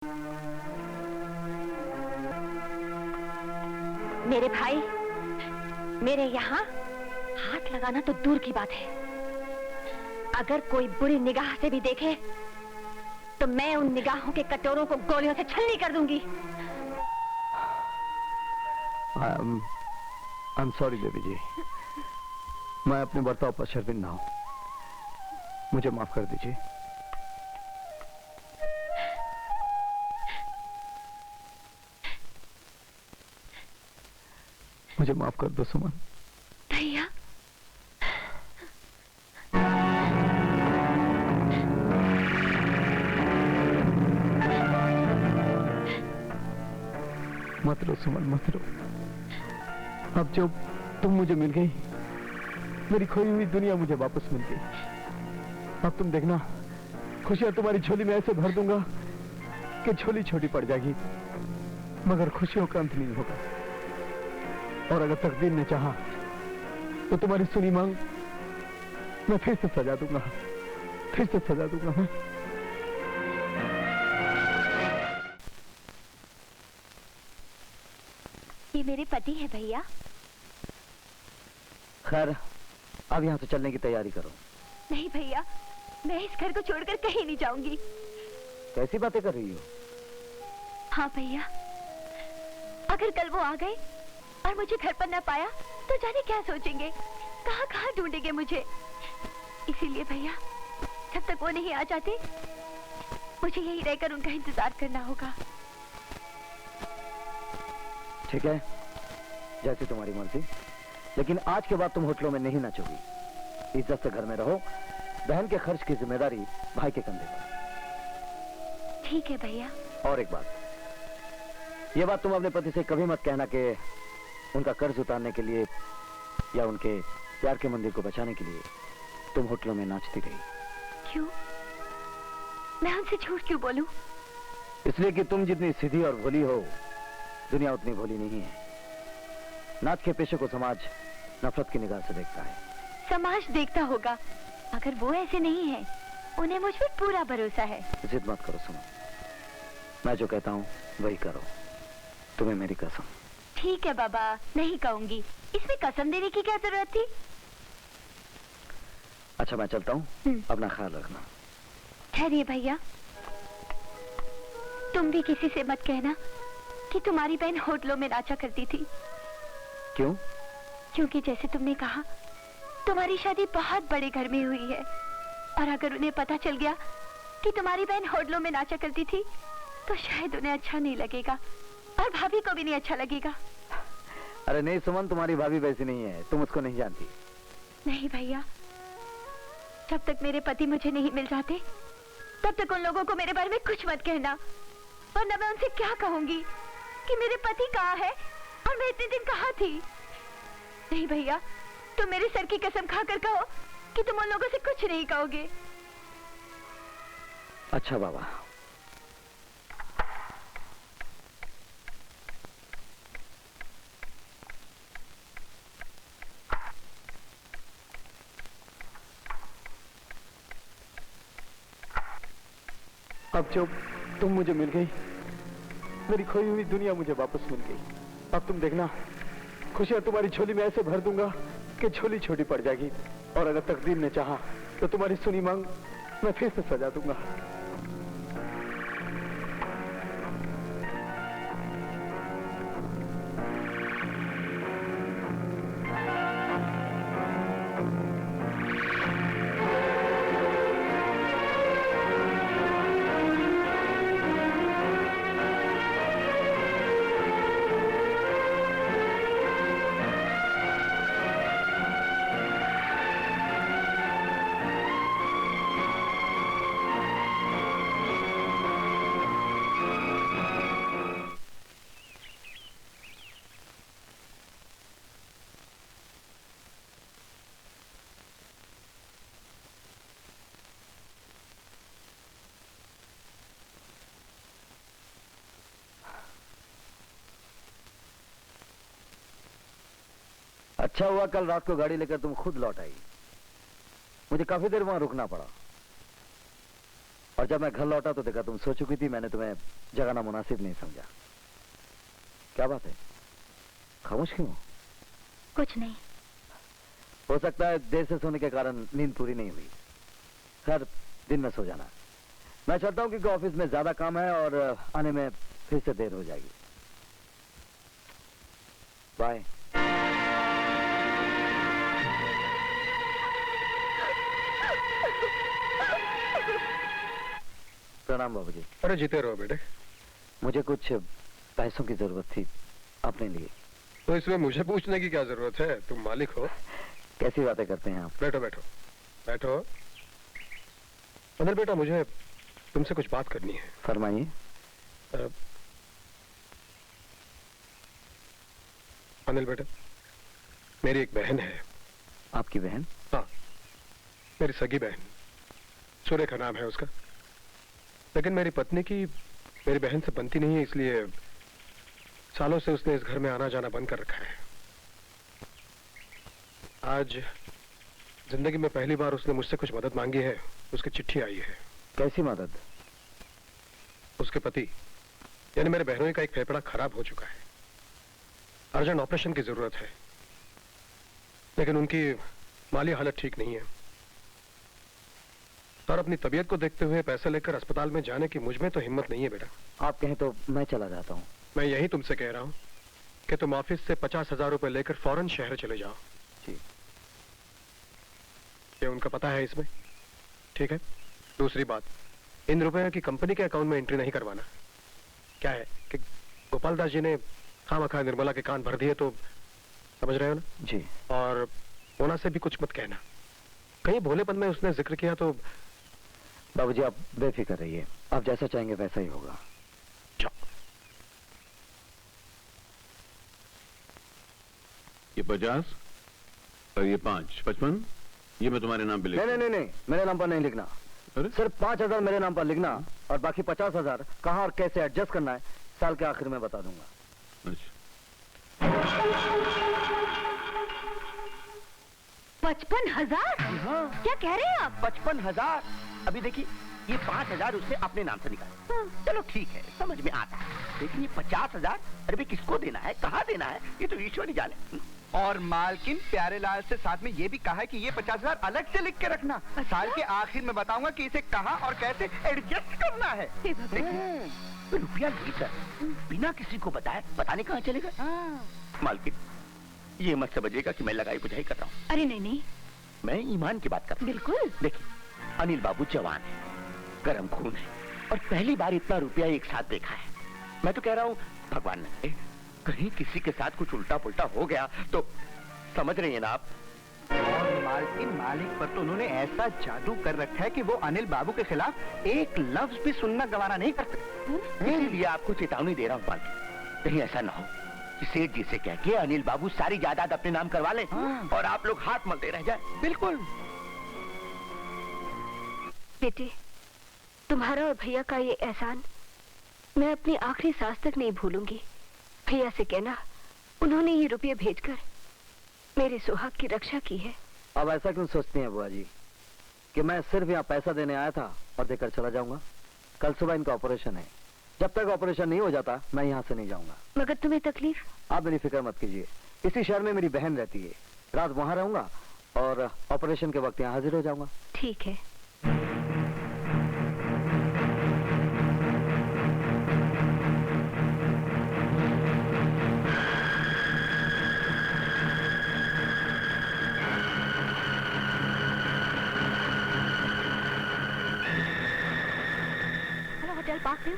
मेरे भाई, मेरे यहाँ हाथ लगाना तो दूर की बात है, अगर कोई बुरी निगाह से भी देखे तो मैं उन निगाहों के कटोरों को गोलियों से छलनी कर दूंगी। I'm sorry देवी जी, मैं अपने बर्ताव पर शर्मिंदा हूं, मुझे माफ कर दीजिए। मुझे माफ कर दो सुमन। भैया, मत रो सुमन, मत रो। अब जब तुम मुझे मिल गई, मेरी खोई हुई दुनिया मुझे वापस मिल गई। अब तुम देखना, खुशियां तुम्हारी झोली में ऐसे भर दूंगा कि झोली छोटी पड़ जाएगी, मगर खुशियों का अंत नहीं होगा। और अगर तकदीर ने चाहा तो तुम्हारी सुनी मांग मैं फिर से सजा दूंगा, फिर से सजा दूंगा मैं। ये मेरे पति है भैया। खैर, अब यहाँ से चलने की तैयारी करो। नहीं भैया, मैं इस घर को छोड़कर कहीं नहीं जाऊंगी। कैसी बातें कर रही हो? हाँ भैया, अगर कल वो आ गए और मुझे घर पर न पाया तो जाने क्या सोचेंगे, कहाँ कहाँ ढूंढेंगे मुझे। इसीलिए भैया, जब तक वो नहीं आ जाते मुझे यहीं रहकर उनका इंतजार करना होगा। ठीक है, जैसी तुम्हारी मर्जी, लेकिन आज के बाद तुम होटलों में नहीं नाचोगी। इज्जत से घर में रहो। बहन के खर्च की जिम्मेदारी भाई के कंधे पर। ठीक है भैया। और एक बात, ये बात तुम अपने पति से कभी मत कहना कि उनका कर्ज उतारने के लिए या उनके प्यार के मंदिर को बचाने के लिए तुम होटलों में नाचती रही। क्यों? मैं उनसे झूठ क्यों बोलूं? इसलिए कि तुम जितनी सीधी और भोली हो, दुनिया उतनी भोली नहीं है। नाच के पेशे को समाज नफरत की निगाह से देखता है। समाज देखता होगा, मगर वो ऐसे नहीं है। उन्हें मुझ पर पूरा भरोसा है। जिद मत करो सुनो, मैं जो कहता हूँ वही करो, तुम्हें मेरी कसम। ठीक है बाबा, नहीं कहूंगी। इसमें कसम देने की क्या जरूरत थी? अच्छा मैं चलता हूँ, अपना ख्याल रखना। ठहरिए भैया, तुम भी किसी से मत कहना कि तुम्हारी बहन होटलों में नाचा करती थी। क्यों? क्योंकि जैसे तुमने कहा, तुम्हारी शादी बहुत बड़े घर में हुई है, और अगर उन्हें पता चल गया कि तुम्हारी बहन होटलों में नाचा करती थी तो शायद उन्हें अच्छा नहीं लगेगा, और भाभी को भी नहीं अच्छा लगेगा। अरे नहीं सुमन, तुम्हारी भाभी वैसी नहीं है, तुम उसको नहीं जानती। नहीं भैया, जब तक मेरे पति मुझे नहीं मिल जाते तब तक उन लोगों को मेरे बारे में कुछ मत कहना, वरना मैं उनसे क्या कहूंगी कि मेरे पति कहाँ है और मैं इतने दिन कहाँ थी। नहीं भैया, तुम मेरे सर की कसम खाकर कहो कि तुम उन लोगों से कुछ नहीं कहोगे। अच्छा बाबा। अब जब तुम मुझे मिल गई, मेरी खोई हुई दुनिया मुझे वापस मिल गई। अब तुम देखना, खुशियां तुम्हारी झोली में ऐसे भर दूंगा कि झोली छोटी पड़ जाएगी, और अगर तकदीर ने चाहा तो तुम्हारी सुनी मांग मैं फिर से सजा दूंगा। अच्छा हुआ कल रात को गाड़ी लेकर तुम खुद लौट आई, मुझे काफी देर वहां रुकना पड़ा। और जब मैं घर लौटा तो देखा तुम सो चुकी थी। मैंने तुम्हें जगाना मुनासिब नहीं समझा। क्या बात है, खामोश क्यों हो? कुछ नहीं। हो सकता है देर से सोने के कारण नींद पूरी नहीं हुई। खैर, दिन में सो जाना। मैं चाहता हूँ क्योंकि ऑफिस में ज्यादा काम है और आने में फिर से देर हो जाएगी। बाय। प्रणाम बाबूजी। अरे जीते रहो बेटे। मुझे कुछ पैसों की जरूरत थी अपने लिए। तो इसमें मुझे पूछने की क्या जरूरत है, तुम मालिक हो। कैसी बातें करते हैं आप? बैठो बैठो बैठो। अनिल बेटा, मुझे तुमसे कुछ बात करनी है। फरमाइए। अनिल बेटा, मेरी एक बहन है। आपकी बहन? हाँ, मेरी सगी बहन। सुरेखा नाम है उसका। लेकिन मेरी पत्नी की मेरी बहन से बनती नहीं है, इसलिए सालों से उसने इस घर में आना जाना बंद कर रखा है। आज जिंदगी में पहली बार उसने मुझसे कुछ मदद मांगी है। उसकी चिट्ठी आई है। कैसी मदद? उसके पति यानी मेरे बहनोई का एक फेफड़ा खराब हो चुका है। अर्जेंट ऑपरेशन की जरूरत है, लेकिन उनकी माली हालत ठीक नहीं है और अपनी तबीयत को देखते हुए पैसे लेकर अस्पताल में जाने की मुझ में तो हिम्मत नहीं है बेटा। आप कहें तो मैं चला जाता हूँ। मैं यही तुमसे कह रहा हूँ कि तुम ऑफिस से 50,000 रुपए लेकर फौरन शहर चले जाओ। जी। ये उनका पता है इसमें, ठीक है? दूसरी बात, इन रुपए की कंपनी के अकाउंट में एंट्री नहीं करवाना। क्या है कि गोपाल दास जी ने खामखा निर्मला के कान भर दिए, तो समझ रहे हो ना? जी। और ओना से भी कुछ मत कहना। कहीं भोलेपन में उसने जिक्र किया तो। बाबूजी आप बेफिक्र रहिए, आप जैसा चाहेंगे वैसा ही होगा। ये 50 और ये 5, 55, ये मैं तुम्हारे नाम पे लिख। नहीं, मेरे नाम पर नहीं लिखना। अरे? सिर्फ 5,000 मेरे नाम पर लिखना और बाकी 50,000 कहाँ और कैसे एडजस्ट करना है साल के आखिर में बता दूंगा। अच्छा। 55,000? क्या कह रहे हैं आप? 55,000? अभी देखिए, ये 5,000 उसने अपने नाम से निकाला। चलो ठीक है, समझ में आता है। लेकिन ये 50,000 अरे भाई किसको देना है, कहाँ देना है, ये तो ईश्वर ही जाने। और मालकिन प्यारेलाल से साथ में ये भी कहा है कि ये 50,000 अलग से लिख के रखना। साल के आखिर में बताऊंगा कि इसे कहाँ और कैसे एडजस्ट करना है। रुपया लेकर बिना किसी को बताए बताने कहाँ चलेगा? मालकिन, ये मत समझिएगा कि मैं लगाई बुझाई कर रहा हूँ। अरे नहीं, मैं ईमान की बात कर रहा हूँ। बिल्कुल। देखिए, अनिल बाबू जवान है, गरम खून है और पहली बार इतना रुपया एक साथ देखा है। मैं तो कह रहा हूँ भगवान ने कहीं किसी के साथ कुछ उल्टा पुल्टा हो गया तो समझ रही है ना आप? और मालकिन, मालिक पर तो उन्होंने ऐसा जादू कर रखा है कि वो अनिल बाबू के खिलाफ एक लफ्ज भी सुनना गवारा नहीं करते। इसीलिए आपको चेतावनी दे रहा हूँ मालकिन, कहीं ऐसा ना हो कि सेठ जी से कह के अनिल बाबू सारी जायदाद अपने नाम करवा ले और आप लोग हाथ मलते रह जाए। बिल्कुल। बेटे, तुम्हारा और भैया का ये एहसान मैं अपनी आखिरी सांस तक नहीं भूलूंगी। भैया से कहना उन्होंने ये रुपये भेजकर मेरे सुहाग की रक्षा की है। अब ऐसा क्यों सोचती हैं बुआ जी कि मैं सिर्फ यहाँ पैसा देने आया था और देकर चला जाऊंगा? कल सुबह इनका ऑपरेशन है, जब तक ऑपरेशन नहीं हो जाता मैं यहाँ से नहीं जाऊंगा। मगर तुम्हें तकलीफ? आप मेरी फिक्र मत कीजिए, इसी शहर में मेरी बहन रहती है, रात वहाँ रहूंगा और ऑपरेशन के वक्त यहाँ हाजिर हो जाऊंगा। ठीक है। Hotel park view.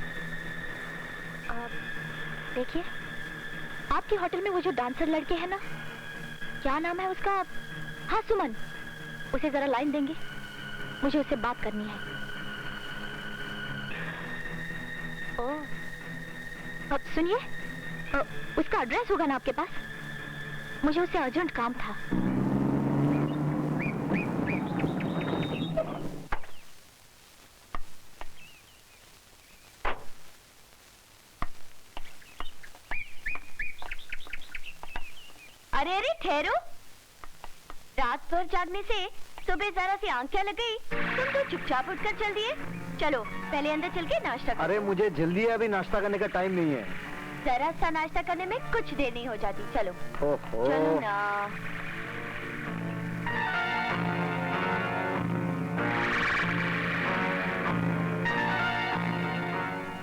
देखिए, आपके होटल में वो जो डांसर लड़के हैं ना, क्या नाम है उसका? हाँ, सुमन। उसे जरा लाइन देंगे, मुझे उससे बात करनी है। ओह, अब सुनिए, उसका एड्रेस होगा ना आपके पास? मुझे उससे अर्जेंट काम था। अरे अरे ठहरो, रात भर जागने से सुबह जरा सी आंख क्या लग गई? तुम तो चुपचाप उठकर चल दिए। चलो पहले अंदर चल के नाश्ता करो। अरे मुझे जल्दी है, अभी नाश्ता करने का टाइम नहीं है। जरा सा नाश्ता करने में कुछ देर नहीं हो जाती। चलो ओहो। चलो ना।